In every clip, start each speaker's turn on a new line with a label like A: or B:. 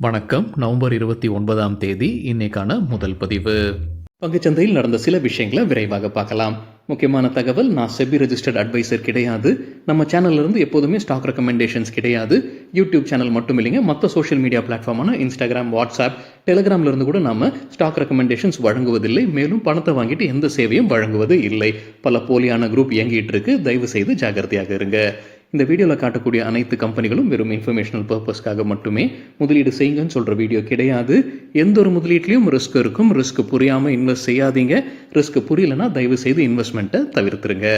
A: வணக்கம். நவம்பர் 29ஆம் தேதி இன்னைக்கான முதல் பதிவு. பங்குச்சந்தையில் நடந்த சில விஷயங்களை விரைவாக பார்க்கலாம். முக்கியமான தகவல், நான் செபி ரெஜிஸ்டர்ட் அட்வைசர் கிடையாது. நம்ம சேனல்ல இருந்து எப்போதுமே ஸ்டாக் ரெக்கமெண்டேஷன்ஸ் கிடையாது. யூடியூப் சேனல் மட்டும் இல்லைங்க, மற்ற சோஷியல் மீடியா பிளாட்ஃபார்மான இன்ஸ்டாகிராம், வாட்ஸ்அப், டெலிகிராம்ல இருந்து கூட நாம ஸ்டாக் ரெக்கமெண்டேஷன்ஸ் வழங்குவதில்லை. மேலும் பணத்தை வாங்கிட்டு எந்த சேவையும் வழங்குவது இல்லை. பல போலியான குரூப் இயங்கிட்டு இருக்கு. தயவு செய்து ஜாகிரதையாக இருங்க. இந்த வீடியோவில் காட்டக்கூடிய அனைத்து கம்பெனிகளும் வெறும் இன்ஃபர்மேஷனல் பர்பஸ்க்காக மட்டுமே முதலீடு செய்யுங்கன்னு சொல்கிற வீடியோ கிடையாது. எந்த ஒரு முதலீட்லையும் ரிஸ்க் இருக்கும். ரிஸ்க் புரியாமல் இன்வெஸ்ட் செய்யாதீங்க. ரிஸ்க் புரியலன்னா தயவு செய்து இன்வெஸ்ட்மெண்ட்டை தவிர்த்துருங்க.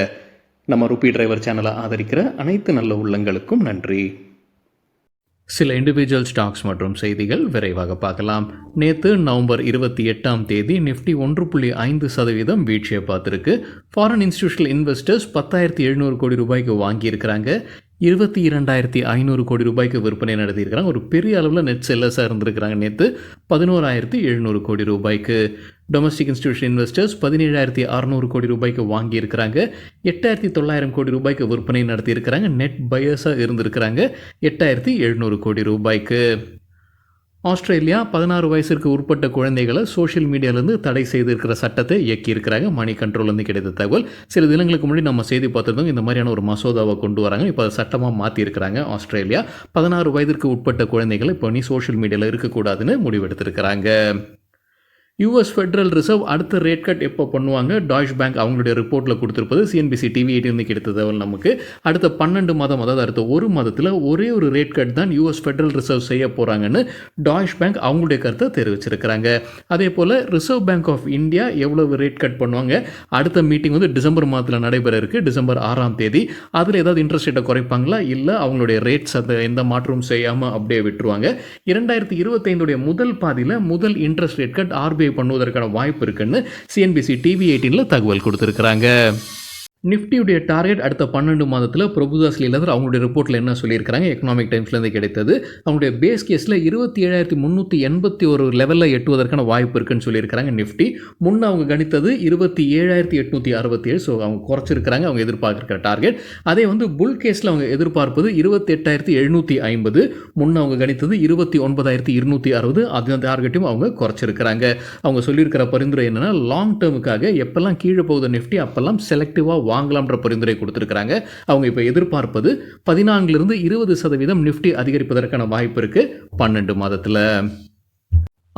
A: நம்ம ருபி டிரைவர் சேனலை ஆதரிக்கிற அனைத்து நல்ல உள்ளங்களுக்கும் நன்றி. சில இண்டிவிஜுவல் ஸ்டாக்ஸ் மற்றும் செய்திகள் விரைவாக பார்க்கலாம். நேற்று நவம்பர் 28ஆம் தேதி நிஃப்டி 1.5% வீழ்ச்சியை பார்த்துருக்கு. ஃபாரின் இன்ஸ்டிடியூஷனல் இன்வெஸ்டர்ஸ் 10,700 கோடி ரூபாய்க்கு வாங்கியிருக்கிறாங்க. 22,500 கோடி ரூபாய்க்கு விற்பனை நடத்தியிருக்கிறாங்க. ஒரு பெரிய அளவில் நெட் செல்லர்ஸாக இருந்திருக்கிறாங்க. நேற்று 11,700 கோடி ரூபாய்க்கு. டொமஸ்டிக் இன்ஸ்டிடியூஷன் இன்வெஸ்டர்ஸ் 17,600 கோடி ரூபாய்க்கு வாங்கியிருக்கிறாங்க. 8,900 கோடி ரூபாய்க்கு விற்பனை நடத்தியிருக்கிறாங்க. நெட் பையர்ஸாக இருந்திருக்கிறாங்க 8,700 கோடி ரூபாய்க்கு. ஆஸ்திரேலியா 16 வயசிற்கு உட்பட்ட குழந்தைகளை சோஷியல் மீடியாவிலேருந்து தடை செய்திருக்கிற சட்டத்தை இயக்கியிருக்கிறாங்க. மணி கண்ட்ரோல்லேருந்து கிடைத்த தகவல். சில தினங்களுக்கு முன்னாடி நம்ம செய்தி பார்த்துருந்தோம். இந்த மாதிரியான ஒரு மசோதாவை கொண்டு வராங்க. இப்போ அதை சட்டமாக மாற்றிருக்கிறாங்க. ஆஸ்திரேலியா 16 வயதிற்கு உட்பட்ட குழந்தைகளை இப்போ நீ சோஷியல் மீடியாவில் இருக்கக்கூடாதுன்னு முடிவெடுத்திருக்கிறாங்க. யூஎஸ் ஃபெடரல் ரிசர்வ் அடுத்த ரேட் கட் எப்போ பண்ணுவாங்க? டாய்ஷ் பேங்க் அவங்களுடைய ரிப்போர்ட்டில் கொடுத்துருப்பது சிஎன்பிசி டிவி 18 கிடைத்த தகவல் நமக்கு. அடுத்த 12 மாதம், அதாவது அடுத்த ஒரு மாதத்தில் ஒரே ஒரு ரேட் கட் தான் யூஎஸ் ஃபெடரல் ரிசர்வ் செய்ய போகிறாங்கன்னு டாய்ஷ் பேங்க் அவங்களுடைய கருத்தை தெரிவிச்சிருக்கிறாங்க. அதே போல் ரிசர்வ் பேங்க் ஆஃப் இந்தியா எவ்வளவு ரேட் கட் பண்ணுவாங்க? அடுத்த மீட்டிங் டிசம்பர் மாதத்தில் நடைபெற இருக்குது. டிசம்பர் 6ஆம் தேதி. அதில் ஏதாவது இன்ட்ரெஸ்ட் ரேட்டை குறைப்பாங்களா, இல்லை அவங்களுடைய ரேட்ஸ் அந்த எந்த மாற்றமும் செய்யாமல் அப்படியே விட்டுருவாங்க? 2025 முதல் பாதியில் முதல் இன்ட்ரெஸ்ட் ரேட் கட் ஆர்பிஐ பண்ணுவதற்கான வாய்ப்பு இருக்குன்னு சிஎன்பிசி டிவி 18 தகவல் கொடுத்திருக்கிறாங்க. நிஃப்டியுடைய டார்கெட் அடுத்த 12 மாதத்தில் பிரபுதாஸ் லீலாதர் அவங்களுடைய ரிப்போர்ட்டில் என்ன சொல்லியிருக்கிறாங்க? எக்கனாமிக் டைம்ஸ்லேருந்து கிடைத்தது. அவங்களுடைய பேஸ் கேஸில் 27,381 லெவலில் எட்டுவதற்கான வாய்ப்பு இருக்குன்னு சொல்லியிருக்கிறாங்க. நிஃப்டி முன்னே அவங்க கணித்தது 27,867. ஸோ அவங்க குறைச்சிருக்கிறாங்க அவங்க எதிர்பார்க்குற டார்கெட். அதே புல் கேஸில் அவங்க எதிர்பார்ப்பது 28,750. முன்னே அவங்க கணித்தது 29,260. அந்த டார்கெட்டையும் அவங்க குறைச்சிருக்கிறாங்க. அவங்க சொல்லியிருக்கிற பரிந்துரை என்னென்னா, லாங் டேர்முக்காக எப்பெல்லாம் கீழே போகுது நிஃப்டி அப்பெல்லாம் செலக்டிவாக வாங்கலாம்ன்ற பரிந்துரை கொடுத்திருக்கிறாங்க. அவங்க இப்போ எதிர்பார்ப்பது 14லிருந்து 20% நிஃப்டி அதிகரிப்பதற்கான வாய்ப்பு இருக்கு 12 மாதத்தில்.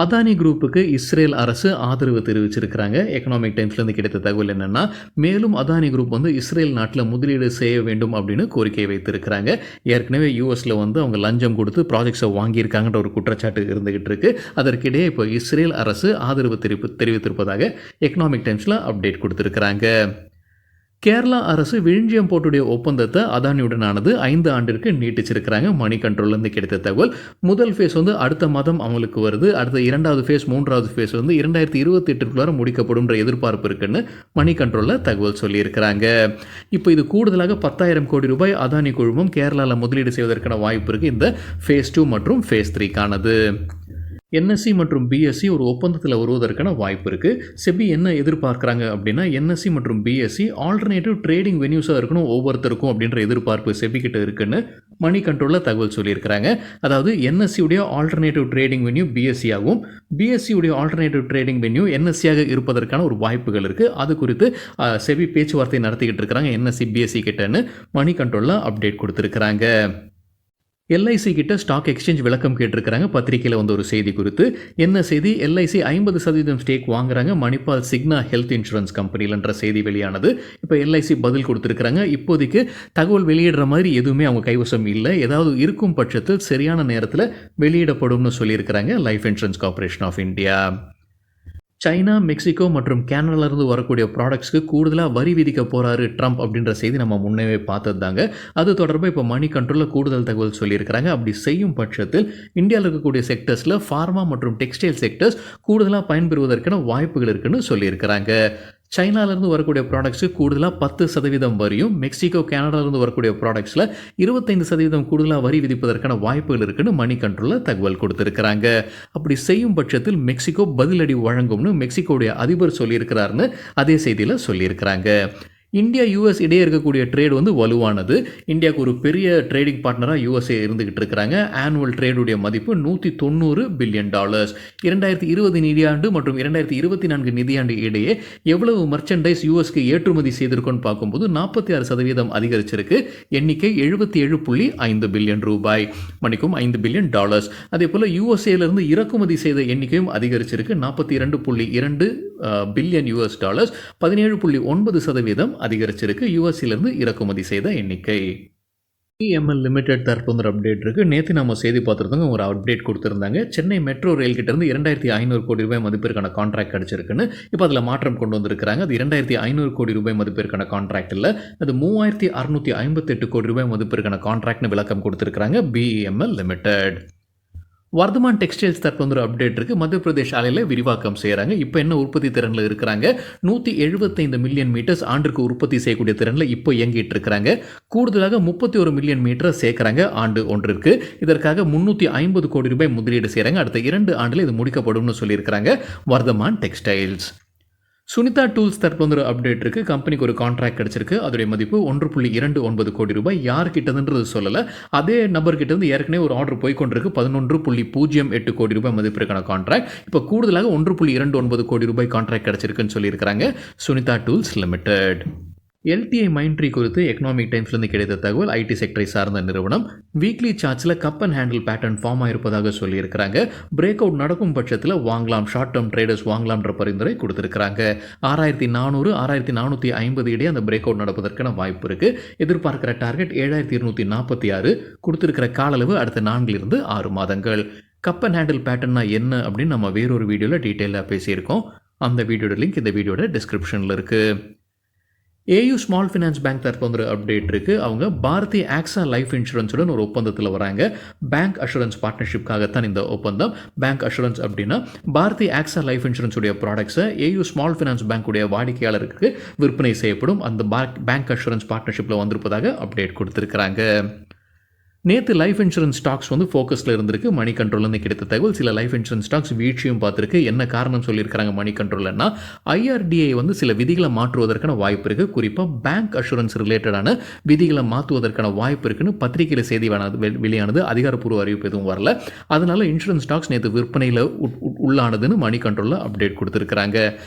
A: அதானி குரூப்புக்கு இஸ்ரேல் அரசு ஆதரவு தெரிவிச்சிருக்கிறாங்க. எக்கனாமிக் டைம்ஸ்லேருந்து கிடைத்த தகவல் என்னென்னா, மேலும் அதானி குரூப் இஸ்ரேல் நாட்டில் முதலீடு செய்ய வேண்டும் அப்படின்னு கோரிக்கை வைத்திருக்கிறாங்க. ஏற்கனவே யூஎஸில் அவங்க லஞ்சம் கொடுத்து ப்ராஜெக்ட்ஸை வாங்கியிருக்காங்கன்ற ஒரு குற்றச்சாட்டு இருந்துகிட்டு இருக்கு. அதற்கிடையே இப்போ இஸ்ரேல் அரசு ஆதரவு தெரிவித்திருப்பதாக எக்கனாமிக் டைம்ஸில் அப்டேட் கொடுத்துருக்கிறாங்க. கேரளா அரசு விழிஞ்சியம் போர்ட்டுடைய ஒப்பந்தத்தை அதானியுடனானது 5 ஆண்டிற்கு நீட்டிச்சிருக்கிறாங்க. மணி கண்ட்ரோல்லேருந்து கிடைத்த தகவல். முதல் ஃபேஸ் அடுத்த மாதம் அமலுக்கு வருது. அடுத்த 2வது ஃபேஸ் 3வது ஃபேஸ் 2028 முடிக்கப்படும் எதிர்பார்ப்பு இருக்குன்னு மணி கண்ட்ரோலில் தகவல் சொல்லியிருக்கிறாங்க. இப்போ இது கூடுதலாக 10,000 கோடி ரூபாய் அதானி குழுமம் கேரளாவில் முதலீடு செய்வதற்கான வாய்ப்பு இருக்குது. இந்த ஃபேஸ் 2 மற்றும் ஃபேஸ் 3க்கானது. என்எஸ்சி மற்றும் பிஎஸ்சி ஒரு ஒப்பந்தத்தில் வருவதற்கான வாய்ப்பு இருக்குது. செபி என்ன எதிர்பார்க்குறாங்க அப்படின்னா, என்எஸ்சி மற்றும் பிஎஸ்சி ஆல்டர்னேட்டிவ் ட்ரேடிங் வென்யூஸாக இருக்கணும் ஒவ்வொருத்தருக்கும் அப்படின்ற எதிர்பார்ப்பு செபி கிட்ட இருக்குன்னு மணி கண்ட்ரோலில் தகவல் சொல்லியிருக்கிறாங்க. அதாவது என்எஸ்சியுடைய ஆல்டர்னேட்டிவ் ட்ரேடிங் வென்யூ பிஎஸ்சியாகவும், பிஎஸ்சியுடைய ஆல்டர்னேட்டிவ் ட்ரேடிங் வென்யூ என்எஸ்சியாக இருப்பதற்கான ஒரு வாய்ப்புகள் இருக்குது. அது குறித்து செபி பேச்சுவார்த்தை நடத்திக்கிட்டு இருக்கிறாங்க என்எஸ்சி பிஎஸ்சி கிட்டன்னு மணி கண்ட்ரோலில் அப்டேட் கொடுத்துருக்குறாங்க. எல்ஐசி கிட்ட ஸ்டாக் எக்ஸ்சேஞ்ச் விளக்கம் கேட்டிருக்கிறாங்க. பத்திரிகையில் ஒரு செய்தி குறித்து. என்ன செய்தி? எல்ஐசி 50% ஸ்டேக் வாங்குறாங்க மணிப்பால் சிக்னா ஹெல்த் இன்சூரன்ஸ் கம்பெனிலன்ற செய்தி வெளியானது. இப்போ எல்ஐசி பதில் கொடுத்துருக்குறாங்க. இப்போதைக்கு தகவல் வெளியிடுற மாதிரி எதுவுமே அவங்க கைவசம் இல்லை. ஏதாவது இருக்கும் பட்சத்தில் சரியான நேரத்தில் வெளியிடப்படும்னு சொல்லியிருக்கிறாங்க Life Insurance Corporation of India. China, Mexico மற்றும் கேனடாவிலிருந்து வரக்கூடிய ப்ராடக்ட்ஸ்க்கு கூடுதலாக வரி விதிக்க போகிறாரு ட்ரம்ப் அப்படின்ற செய்தி நம்ம முன்னே பார்த்தது தாங்க. அது தொடர்பாக இப்போ மணி கண்ட்ரோலில் கூடுதல் தகவல் சொல்லியிருக்கிறாங்க. அப்படி செய்யும் பட்சத்தில் இந்தியாவில் இருக்கக்கூடிய செக்டர்ஸில் ஃபார்மா மற்றும் டெக்ஸ்டைல் செக்டர்ஸ் கூடுதலாக பயன்பெறுவதற்கான வாய்ப்புகள் இருக்குன்னு சொல்லியிருக்கிறாங்க. சைனாவிலேருந்து வரக்கூடிய ப்ராடக்ட்ஸுக்கு கூடுதலாக 10% வரியும், மெக்சிகோ, கனடாவிலேருந்து வரக்கூடிய ப்ராடக்ட்ஸில் 25% கூடுதலாக வரி விதிப்பதற்கான வாய்ப்புகள் இருக்குன்னு மணி கண்ட்ரோலில் தகவல் கொடுத்துருக்குறாங்க. அப்படி செய்யும் பட்சத்தில் மெக்சிகோ பதிலடி வழங்கும்னு மெக்சிகோடைய அதிபர் சொல்லியிருக்கிறாருன்னு அதே செய்தியில் சொல்லியிருக்கிறாங்க. இந்தியா யூஎஸ் இடையே இருக்கக்கூடிய ட்ரேட் வந்து வலுவானது. இந்தியாவுக்கு ஒரு பெரிய ட்ரேடிங் பார்ட்னராக யூஎஸ்ஏ இருந்துகிட்டு இருக்கிறாங்க. ஆனுவல் ட்ரேடுடைய மதிப்பு $190 பில்லியன். 2020 நிதியாண்டு மற்றும் 2024 நிதியாண்டு இடையே எவ்வளவு மர்ச்சன்டைஸ் யூஎஸ்க்கு ஏற்றுமதி செய்திருக்கோன்னு பார்க்கும்போது 46% அதிகரிச்சிருக்கு. எண்ணிக்கை $77.5 பில்லியன். மணிக்கும் $5 பில்லியன். அதே போல யூஎஸ்ஏலிருந்து இறக்குமதி செய்த எண்ணிக்கையும் அதிகரிச்சிருக்கு. $42.2 பில்லியன். 17.9% அதிகரிச்சிருக்கு யூஎஸ்இலிருந்து இறக்குமதி செய்த எண்ணிக்கை. பிஎம்எல் லிமிடெட் தரப்பு ஒரு அப்டேட் இருக்குது. நேற்று நம்ம செய்தி பார்த்துருந்தோங்க, ஒரு அப்டேட் கொடுத்துருந்தாங்க. சென்னை மெட்ரோ ரயில் கிட்டேருந்து 2500 கோடி ரூபாய் மதிப்பிற்கான கான்ட்ராக்ட் கிடச்சிருக்குன்னு இப்போ அதில் மாற்றம் கொண்டு வந்திருக்கிறாங்க. அது 2500 கோடி ரூபாய் மதிப்பிற்கான கான்ட்ராக்ட் இல்லை, அது 3658 கோடி ரூபாய் மதிப்பிற்கான கான்ட்ராக்ட்னு விளக்கம் கொடுத்துருக்காங்க பிஎம்எல் லிமிடெட். வர்தமான் டெக்ஸ்டைல்ஸ் தரப்பு ஒரு அப்டேட் இருக்குது. மத்திய பிரதேஷ் ஆலையில் விரிவாக்கம் செய்கிறாங்க. இப்போ என்ன உற்பத்தி திறனில் இருக்கிறாங்க? 175 மில்லியன் மீட்டர்ஸ் ஆண்டுக்கு உற்பத்தி செய்யக்கூடிய திறனில் இப்போ இயங்கிட்டு இருக்கிறாங்க. கூடுதலாக 31 மில்லியன் மீட்டர் சேர்க்குறாங்க ஆண்டு ஒன்றிற்கு. இதற்காக 350 கோடி ரூபாய் முதலீடு செய்கிறாங்க. அடுத்த 2 ஆண்டில் இது முடிக்கப்படும் சொல்லியிருக்கிறாங்க வர்தமான் டெக்ஸ்டைல்ஸ். சுனிதா டூல்ஸ் தரப்பு ஒரு அப்டேட் இருக்குது. கம்பெனிக்கு ஒரு கான்ட்ராக்ட் கிடச்சிருக்கு. அதோடைய மதிப்பு 1.29 கோடி ரூபாய். யார்கிட்டதுன்றது சொல்லலை. அதே நபர்கிட்ட ஏற்கனவே ஒரு ஆர்டர் போய்கொண்டிருக்கு. 11.08 கோடி ரூபாய் மதிப்பிற்கான கான்ட்ராக்ட். இப்போ கூடுதலாக 1.29 கோடி ரூபாய் கான்ட்ராக்ட் கிடச்சிருக்குன்னு சொல்லியிருக்கிறாங்க Sunita tools limited. LTI Mindtree குறித்து எக்கனாமிக் டைம்ஸ்லேருந்து கிடைத்த தகவல். ஐடி செக்டரை சார்ந்த நிறுவனம் வீக்லி சார்ட்ஸில் cup and handle pattern form ஆயிருப்பதாக சொல்லியிருக்கிறாங்க. பிரேக் அவுட் நடக்கும் பட்சத்தில் வாங்கலாம், ஷார்ட் டேர்ம் ட்ரேடர்ஸ் வாங்கலாம்ன்ற பரிந்துரை கொடுத்துருக்காங்க. 6400 6450 இடையே அந்த பிரேக் அவுட் நடப்பதற்கான வாய்ப்பு இருக்குது. எதிர்பார்க்கிற டார்கெட் 7246. கொடுத்துருக்கிற கால அளவு அடுத்த 4 மாதங்கள். கப் அண்ட் ஹேண்டில் பேட்டர்னா என்ன அப்படின்னு நம்ம வேறொரு வீடியோவில் டீட்டெயிலாக பேசியிருக்கோம். அந்த வீடியோட லிங்க் இந்த வீடியோட டிஸ்கிரிப்ஷனில் இருக்குது. ஏயு ஸ்மால் ஃபினான்ஸ் பேங்க் தரப்பு ஒரு அப்டேட் இருக்குது. அவங்க பாரதி ஆக்ஸா லைஃப் இன்சூரன்ஸுடன் ஒரு ஒப்பந்தத்தில் வராங்க. பேங்க் அஷூரன்ஸ் பார்ட்னர்ஷிப்காகத்தான் இந்த ஒப்பந்தம். பேங்க் அஷூரன்ஸ் அப்படின்னா பாரதி ஆக்ஸா லைஃப் இன்சூரன்ஸுடைய ப்ராடக்ட்ஸை ஏயு ஸ்மால் ஃபினான்ஸ் பேங்க்குடைய வாடிக்கையாளருக்கு விற்பனை செய்யப்படும். அந்த பேங்க் அஷூரன்ஸ் பார்ட்னர்ஷிப்பில் வந்திருப்பதாக அப்டேட் கொடுத்துருக்குறாங்க. நேற்று லைஃப் இன்சூரன்ஸ் ஸ்டாக்ஸ் வந்து ஃபோக்கஸில் இருந்திருக்கு. மணி கண்ட்ரோல்லேருந்து கிடைத்த தகவல். சில லைஃப் இன்சூரன்ஸ் ஸ்டாக்ஸ் வீழ்ச்சியும் பார்த்துருக்கு. என்ன காரணம் சொல்லியிருக்கிறாங்க மணி கண்ட்ரோல்னா, ஐஆர்டிஐ வந்து சில விதிகளை மாற்றுவதற்கான வாய்ப்பு இருக்குது. குறிப்பாக பேங்க் அஷூரன்ஸ் ரிலேட்டடான விதிகளை மாற்றுவதற்கான வாய்ப்பு இருக்குன்னு பத்திரிகையில் செய்தி வெளியானது. அதிகாரப்பூர்வ அறிவிப்பு எதுவும் வரல. அதனால இன்சூரன்ஸ் ஸ்டாக்ஸ் நேற்று விற்பனையில் உள்ளானதுன்னு மணி கண்ட்ரோலில் அப்டேட் கொடுத்துருக்குறாங்க.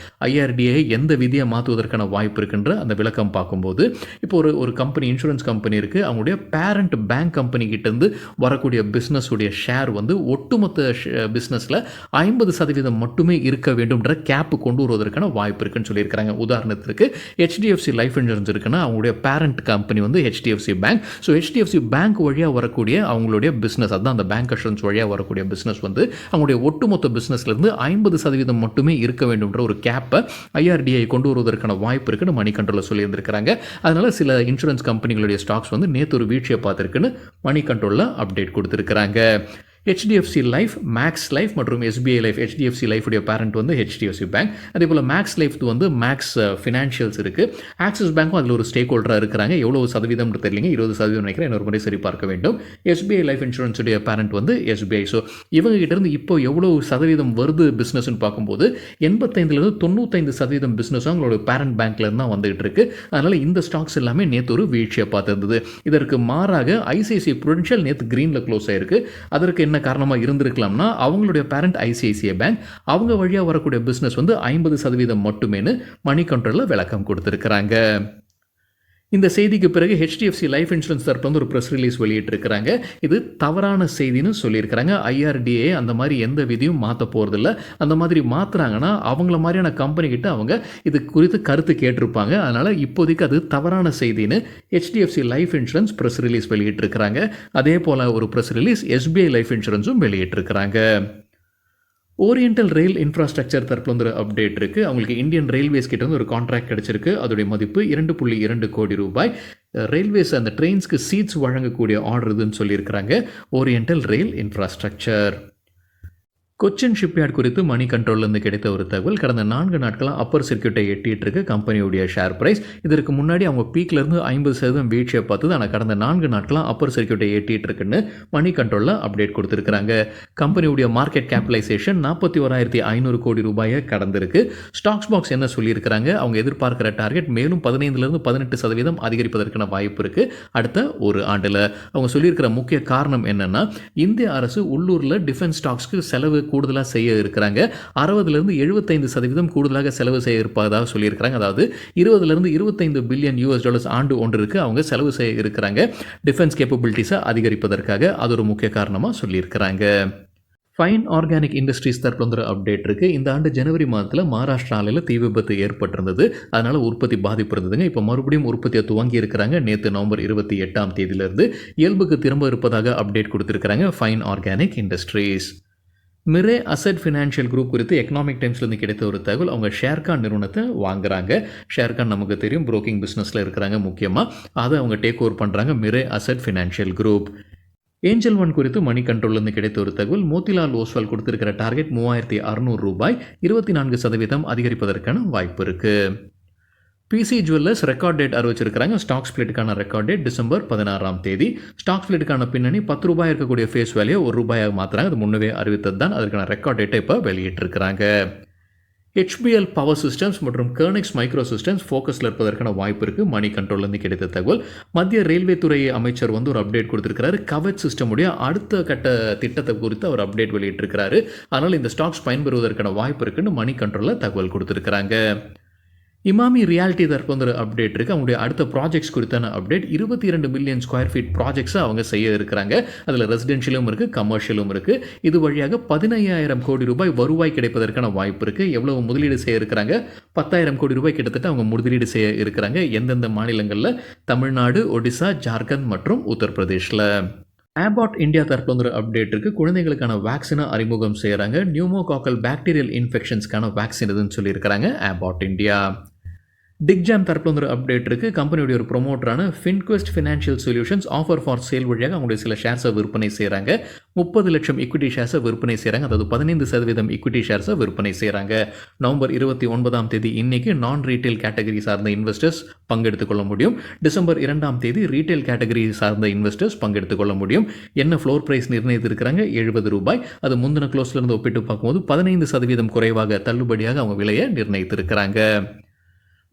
A: ஐஆர்டிஐ எந்த விதியை மாற்றுவதற்கான வாய்ப்பு இருக்குன்ற அந்த விளக்கம் பார்க்கும்போது, இப்போ ஒரு கம்பெனி, இன்சூரன்ஸ் கம்பெனி இருக்குது. அவங்களுடைய பேரண்ட் பேங்க் கம்பெனி கிட்டேருந்து வரக்கூடிய பிஸ்னஸ் உடைய ஷேர் வந்து ஒட்டுமொத்த பிஸ்னஸில் 50% மட்டுமே இருக்க வேண்டும்ன்ற கேப் கொண்டு வருவதற்கான வாய்ப்பு இருக்குன்னு சொல்லியிருக்கிறாங்க. உதாரணத்திற்கு HDFC லைஃப் இன்சூரன்ஸ் இருக்குன்னா அவங்களுடைய பேரண்ட் கம்பெனி வந்து HDFC bank. So HDFC bank வழியாக வரக்கூடிய அவங்களுடைய பிஸ்னஸ், அதுதான் அந்த பேங்க் அஷூரன்ஸ் வழியாக வரக்கூடிய பிஸ்னஸ் வந்து அவங்களுடைய ஒட்டுமொத்த பிஸ்னஸ்லேருந்து 50% மட்டுமே இருக்க வேண்டும்ன்ற ஒரு கேப்பை ஐஆர்டிஐ கொண்டு வருவதற்கான வாய்ப்பு இருக்குன்னு மணி கண்ட்ரோலில் சொல்லியிருந்திருக்கிறாங்க. அதனால சில இன்சூரன்ஸ் கம்பெனிகளுடைய ஸ்டாக்ஸ் வந்து நேற்று ஒரு வீழ்ச்சியை பார்த்துருக்குன்னு மணி கண்ட்ரோலில் அப்டேட் கொடுத்துருக்குறாங்க. HDFC லைஃப், மேக்ஸ் லைஃப் மற்றும் SBI லைஃப். HDFC லைஃபுடைய பேரண்ட் வந்து HDFC பேங்க். அதே போல் மேக்ஸ் லைஃப் வந்து மேக்ஸ் ஃபினான்ஷியல்ஸ் இருக்குது. ஆக்சிஸ் பேங்க்கும் அதில் ஒரு ஸ்டேக் ஹோல்டராக இருக்கிறாங்க. எவ்வளோ சதவீதம்னு தெரியலிங்க, 20% நினைக்கிறேன். இன்னொரு முறை சரி பார்க்க வேண்டும். SBI லைஃப் இன்சூரன்ஸுடைய பேரண்ட் வந்து SBI. ஸோ இவங்க கிட்டேருந்து இப்போ எவ்வளோ சதவீதம் வருது பிஸ்னஸ்ன்னு பார்க்கும்போது 85% 95% பிஸ்னஸும் அவங்களோட பேரண்ட் பேங்க்லேருந்து தான் வந்துகிட்டு இருக்கு. அதனால் இந்த ஸ்டாக்ஸ் எல்லாமே நேற்று ஒரு வீழ்ச்சியை பார்த்துருந்தது. இதற்கு மாறாக ICICI Prudential நேற்று க்ரீனில் க்ளோஸ் ஆயிருக்கு. அதற்கு என்ன காரணமாக இருந்திருக்கலாம்னா, அவங்களுடைய பேரண்ட் ICICI பேங்க், அவங்க வழியாக வரக்கூடிய பிஸ்னஸ் வந்து 50% மட்டுமேனு மணி கண்ட்ரோலில் விளக்கம் கொடுத்துருக்குறாங்க. இந்த செய்திக்கு பிறகு HDFC லைஃப் இன்சூரன்ஸ் தரப்பு வந்து ஒரு ப்ரெஸ் ரிலீஸ் வெளியிட்டிருக்கிறாங்க. இது தவறான செய்தின்னு சொல்லியிருக்கிறாங்க. IRDA அந்த மாதிரி எந்த விதியும் மாற்ற போகிறதில்ல. அந்த மாதிரி மாற்றுறாங்கன்னா அவங்கள மாதிரியான கம்பெனிக்கிட்ட அவங்க இது குறித்து கருத்து கேட்டிருப்பாங்க. அதனால் இப்போதைக்கு அது தவறான செய்தின்னு HDFC life insurance press release வெளியிட்டிருக்கிறாங்க. அதே போல் ஒரு ப்ரெஸ் ரிலீஸ் SBI லைஃப் இன்சூரன்ஸும் வெளியிட்டிருக்கிறாங்க. ஓரியண்டல் ரயில் இன்ஃப்ராஸ்ட்ரக்சர் தரப்பில் வந்து ஒரு அப்டேட் இருக்குது. அவங்களுக்கு இந்தியன் ரயில்வேஸ் கிட்ட வந்து ஒரு கான்ட்ராக்ட் கிடச்சிருக்கு. அதோடைய மதிப்பு 2.2 கோடி ரூபாய். ரயில்வேஸ் அந்த ட்ரெயின்ஸ்க்கு சீட்ஸ் வழங்கக்கூடிய ஆர்டர் இதுன்னு சொல்லியிருக்கிறாங்க ஓரியண்டல் ரயில் இன்ஃப்ராஸ்ட்ரக்சர். கொச்சின் ஷிப்யார்ட் குறித்து மணி கண்ட்ரோல்லேருந்து கிடைத்த ஒரு தகவல். கடந்த 4 நாட்களாக அப்பர் சர்க்கியூட்டை எட்டிட்டு இருக்கு கம்பெனியுடைய ஷேர் பிரைஸ். இதற்கு முன்னாடி அவங்க பீக்லேருந்து 50% வீழ்ச்சியை பார்த்தது. ஆனால் கடந்த 4 நாட்களாக அப்பர் சர்க்கியூட்டை எட்டிட்டு இருக்குன்னு மணி கண்ட்ரோலில் அப்டேட் கொடுத்துருக்காங்க. கம்பெனியுடைய மார்க்கெட் கேபிடலைசேஷன் 41,500 கோடி ரூபாயை கடந்திருக்கு. ஸ்டாக்ஸ் பாக்ஸ் என்ன சொல்லியிருக்கிறாங்க, அவங்க எதிர்பார்க்கிற டார்கெட் மேலும் 15% 18% அதிகரிப்பதற்கான வாய்ப்பு இருக்குது அடுத்த ஒரு ஆண்டில். அவங்க சொல்லியிருக்கிற முக்கிய காரணம் என்னென்னா, இந்திய அரசு உள்ளூரில் டிஃபென்ஸ் ஸ்டாக்ஸ்க்கு செலவு கூடுதலாக செய்ய இருக்கிறாங்க. 60-75% கூடுதலாக செலவு செய்ய இருப்பதாக சொல்லியிருக்கிறாங்க. அதாவது 20-25 பில்லியன் US ஆண்டு ஒன்றிற்கு அவங்க செலவு செய்ய இருக்கிறாங்க டிஃபென்ஸ் கேப்பபிலிட்டிஸை அதிகரிப்பதற்காக. அது ஒரு முக்கிய காரணமாக சொல்லியிருக்கிறாங்க. ஃபைன் ஆர்கானிக் இண்டஸ்ட்ரீஸ் தரப்புல அப்டேட் இருக்குது. இந்த ஆண்டு ஜனவரி மாதத்தில் மகாராஷ்டிராவில் தீ விபத்து ஏற்பட்டிருந்தது. அதனால் உற்பத்தி பாதிப்பு இருந்ததுங்க. இப்போ மறுபடியும் உற்பத்தியை துவங்கி இருக்கிறாங்க. நேற்று நவம்பர் 28 இயல்புக்கு திரும்ப இருப்பதாக அப்டேட் கொடுத்துருக்காங்க fine organic industries. Mirae Asset financial group குறித்து எக்கனாமிக் டைம்ஸ்லேருந்து கிடைத்த ஒரு தகவல். அவங்க ஷேர்கான் நிறுவனத்தை வாங்குறாங்க. ஷேர்கான் நமக்கு தெரியும் புரோக்கிங் பிஸ்னஸில் இருக்கிறாங்க. முக்கியமாக அதை அவங்க டேக் ஓவர் பண்ணுறாங்க Mirae Asset financial group. Angel One குறித்து மணி கண்ட்ரோல்லேருந்து கிடைத்த ஒரு தகவல். மோத்திலால் ஓஸ்வால் கொடுத்திருக்கிற டார்கெட் 3600 ரூபாய், 24% அதிகரிப்பதற்கான வாய்ப்பு இருக்குது. பிசி ஜுவல்லர்ஸ் ரெக்கார்ட் டேட் அறிவிச்சிருக்கிறாங்க. ஸ்டாக் ஸ்பிளிட்டுக்கான ரெக்கார்ட் டேட் டிசம்பர் 16 ஸ்டாக் ஸ்பிளிட்டுக்கான பின்னணி 10 ரூபாய் இருக்கக்கூடிய ஃபேஸ் வேல்யூ 1 ரூபாயாக மாற்றுறாங்க. அது முன்னவே அறிவித்தது தான். அதற்கான ரெக்கார்ட் டேட்டை இப்போ வெளியிட்டிருக்கிறாங்க. HBL பவர் சிஸ்டம்ஸ் மற்றும் கர்னிக்ஸ் மைக்ரோ சிஸ்டம்ஸ் ஃபோக்கஸில் இருப்பதற்கான வாய்ப்பு இருக்குது மணி கண்ட்ரோல்லேருந்து கிடைத்த தகவல். மத்திய ரயில்வே துறை அமைச்சர் ஒரு அப்டேட் கொடுத்துருக்கிறாரு. கவச் சிஸ்டமுடைய அடுத்த கட்ட திட்டத்தை குறித்து அவர் அப்டேட் வெளியிட்டிருக்கிறாரு. அதனால் இந்த ஸ்டாக்ஸ் பயன்பெறுவதற்கான வாய்ப்பு இருக்குன்னு மணி கண்ட்ரோலில் தகவல் கொடுத்துருக்குறாங்க. இமாமி ரியாலிட்டி தரப்பு அப்டேட் இருக்குது. அவங்களுடைய அடுத்த ப்ராஜெக்ட்ஸ் குறித்தான அப்டேட். 22 மில்லியன் ஸ்கொயர் ஃபீட் ப்ராஜெக்ட்ஸை அவங்க செய்ய இருக்கிறாங்க. அதில் ரெசிடென்ஷியலும் இருக்குது, கமர்ஷியலும் இருக்குது. இது வழியாக 15,000 கோடி ரூபாய் வருவாய் கிடைப்பதற்கான வாய்ப்பு இருக்குது. எவ்வளவு முதலீடு செய்ய இருக்கிறாங்க? 10,000 கோடி ரூபாய் கிட்டத்தட்ட அவங்க முதலீடு செய்ய இருக்கிறாங்க. எந்தெந்த மாநிலங்களில்? தமிழ்நாடு, ஒடிசா, ஜார்க்கண்ட் மற்றும் உத்தரப்பிரதேஷில். ஆபாட் இந்தியா தரப்புல அப்டேட் இருக்குது. குழந்தைகளுக்கான வேக்சினை அறிமுகம் செய்கிறாங்க. நியூமோகாக்கல் பாக்டீரியல் இன்ஃபெக்ஷன்ஸ்க்கான வேக்சின் இதுன்னு சொல்லியிருக்கிறாங்க ஆபாட் இந்தியா. டிக்ஜாம் தரப்புல அப்டேட் இருக்குது. கம்பெனியுடைய ஒரு ப்ரொமோட்டரான Finquest financial solutions offer for sale வழியாக அவங்களுடைய சில ஷேர்ஸை விற்பனை செய்கிறாங்க. 30 லட்சம் ஈக்விட்டி ஷேர்ஸை விற்பனை செய்கிறாங்க. அதாவது 15% ஈக்விட்டி ஷேர்ஸை விற்பனை செய்கிறாங்க. நவம்பர் 29 இன்னைக்கு நான் ரீட்டைல் கேட்டகரி சார்ந்த இன்வெஸ்டர்ஸ் பங்கெடுத்துக் கொள்ள முடியும். டிசம்பர் 2 ரீட்டைல் கேட்டகரி சார்ந்த இன்வெஸ்டர்ஸ் பங்கெடுத்துக் கொள்ள முடியும். என்ன ஃப்ளோர் பிரைஸ் நிர்ணயித்திருக்கிறாங்க? 70 ரூபாய். அது முந்தின க்ளோஸ்லேருந்து ஒப்பிட்டு பார்க்கும்போது 15% குறைவாக தள்ளுபடியாக அவங்க விலையை நிர்ணயித்திருக்கிறாங்க.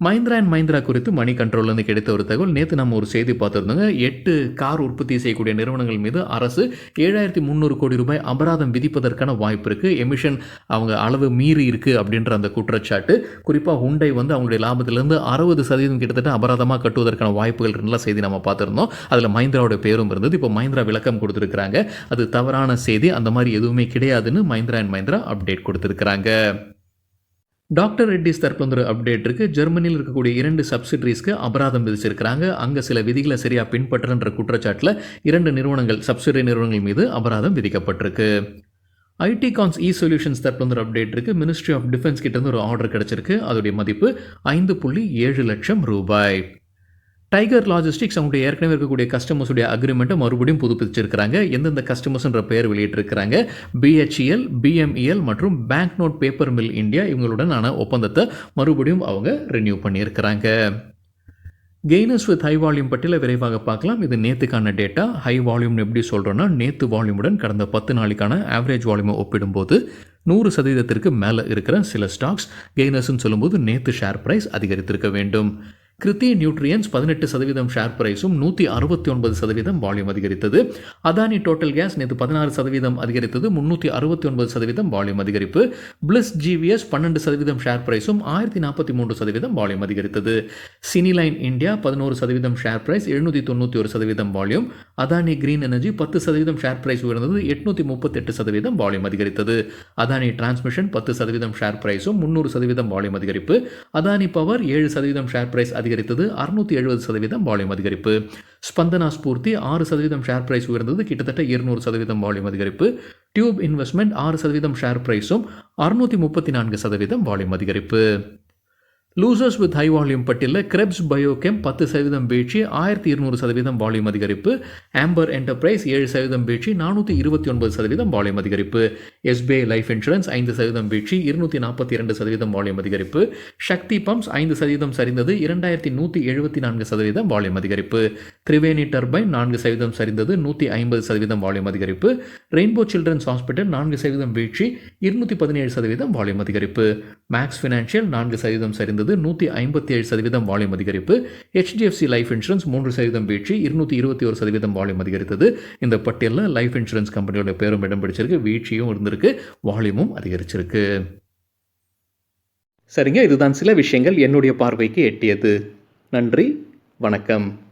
A: மஹிந்திரா அண்ட் மஹிந்திரா குறித்து மணி கண்ட்ரோல்லேருந்து கிடைத்த ஒரு தகவல். நேற்று நம்ம ஒரு செய்தி பார்த்துருந்தோங்க. 8 கார் உற்பத்தி செய்யக்கூடிய நிறுவனங்கள் மீது அரசு 7,300 கோடி ரூபாய் அபராதம் விதிப்பதற்கான வாய்ப்பு இருக்குது. எமிஷன் அவங்க அளவு மீறி இருக்குது அப்படின்ற அந்த குற்றச்சாட்டு. குறிப்பாக ஹுண்டை அவங்களுடைய லாபத்திலேருந்து 60% கிட்டத்தட்ட அபராதமாக கட்டுவதற்கான வாய்ப்புகள் நல்ல செய்தி நம்ம பார்த்துருந்தோம். அதில் மஹிந்திராவோட பேரும் இருந்தது. இப்போ மஹிந்திரா விளக்கம் கொடுத்துருக்குறாங்க. அது தவறான செய்தி, அந்த மாதிரி எதுவுமே கிடையாதுன்னு மஹிந்திரா அண்ட் மஹிந்திரா அப்டேட் கொடுத்துருக்குறாங்க. டாக்டர் ரெட்டிஸ் தரப்புல அப்டேட் இருக்குது. ஜெர்மனியில் இருக்கக்கூடிய 2 சப்சிடரிஸ்க்கு அபராதம் விதிச்சிருக்கிறாங்க. அங்கே சில விதிகளை சரியாக பின்பற்றன்ற குற்றச்சாட்டில் 2 நிறுவனங்கள், சப்சிடரி நிறுவனங்கள் மீது அபராதம் விதிக்கப்பட்டிருக்கு. ஐடி கான்ஸ் சொல்யூஷன்ஸ் தரப்புல அப்டேட் இருக்குது. மினிஸ்ட்ரி ஆஃப் டிஃபென்ஸ் கிட்டேருந்து ஒரு ஆர்டர் கிடச்சிருக்கு. அதோடைய மதிப்பு 5.7 லட்சம் ரூபாய். டைகர் லாஜிஸ்டிக்ஸ் அவங்களுடைய ஏற்கனவே இருக்கக்கூடிய கஸ்டமர்ஸுடைய அக்ரிமெண்ட்டை மறுபடியும் புதுப்பிச்சிருக்கிறாங்க. எந்தெந்த கஸ்டமர்ஸ்ன்ற பெயர் வெளியிட்டிருக்கிறாங்க? BHEL, BMEL மற்றும் bank note paper mill India இவங்களுடனான ஒப்பந்தத்தை மறுபடியும் அவங்க ரினியூ பண்ணியிருக்கிறாங்க. கெய்னர்ஸ் வித் ஹை வால்யூம் பட்டியலை விரைவாக பார்க்கலாம். இது நேற்றுக்கான டேட்டா. ஹை வால்யூம்னு எப்படி சொல்கிறோன்னா, நேற்று வால்யூமுடன் கடந்த 10 நாளைக்கான ஆவரேஜ் வால்யூமை ஒப்பிடும்போது 100%க்கு மேலே இருக்கிற சில ஸ்டாக்ஸ் கெய்னர்ஸ்ன்னு சொல்லும்போது நேற்று ஷேர் ப்ரைஸ் அதிகரித்திருக்க வேண்டும். கிருத்தி நியூட்ரியன்ஸ் 18% ஷேர் பிரைஸும் 169% வால்யூம் அதிகரித்தது. அதானி டோட்டல் கேஸ் நேற்று 16% அதிகரித்தது, 369% வால்யூம் அதிகரிப்பு. பிளிஸ் ஜிவிஎஸ் 12% ஷேர் பிரைஸும் 1043% வால்யூம் அதிகரித்தது. Cineline India 11% share price 791% volume. Adani green energy 10% share price உயர்ந்தது, 838% வால்யூம் அதிகரித்தது. அதானி டிரான்ஸ்மிஷன் 10% ஷேர் பிரைஸும் 300% வால்யூம் அதிகரிப்பு. அதானி பவர் 7% ஷேர் பிரைஸ் அதிகரித்தது, 670% வால்யூம் அதிகரிப்பு. ஸ்பந்தனா ஸ்பூர்த்தி 6% ஷேர் பிரைஸ் உயர்ந்தது, கிட்டத்தட்ட 200% வால்யூம் அதிகரிப்பு. டியூப் இன்வெஸ்ட்மெண்ட் 6% ஷேர் பிரைஸும் 634% வால்யூம் அதிகரிப்பு. லூசர்ஸ் வித் ஹை வால்யூம் பட்டியலில் கிரெப்ஸ் பயோகெம் 10% வீழ்ச்சி 1200% வால்யூம் அதிகரிப்பு. ஆம்பர் என்டர்பிரைஸ் 7% வீழ்ச்சி 429% வால்யூம் அதிகரிப்பு. எஸ்பிஐ லைஃப் இன்சூரன்ஸ் 5% வீழ்ச்சி 242% வால்யூம் அதிகரிப்பு. சக்தி பம்ப்ஸ் 5% சரிந்தது 2174% வால்யூம் அதிகரிப்பு. திரிவேணி டர்பைன் 4% சரிந்தது 150% வால்யூம் அதிகரிப்பு. ரெயின்போ சில்ட்ரன்ஸ் ஹாஸ்பிட்டல் 4% வீழ்ச்சி 217% வால்யூம் அதிகரிப்பு. மேக்ஸ் ஃபினான்ஷியல் 4% சரிந்தது 157% வால்யூம் அதிகரிப்பு. HDFC லைஃப் இன்சூரன்ஸ் 3% வீழ்ச்சி 221% வால்யூம் அதிகரித்தது. இந்த பட்டியலில் லைஃப் இன்சூரன்ஸ் கம்பெனியோட பேரும் இடம் பிடிச்சிருக்கு, வீழ்ச்சியும் இருந்திருக்கு, வால்யூமும் அதிகரிச்சிருக்கு. சரிங்க, இதுதான் சில விஷயங்கள் என்னுடைய பார்வைக்கு எட்டியது. நன்றி, வணக்கம்.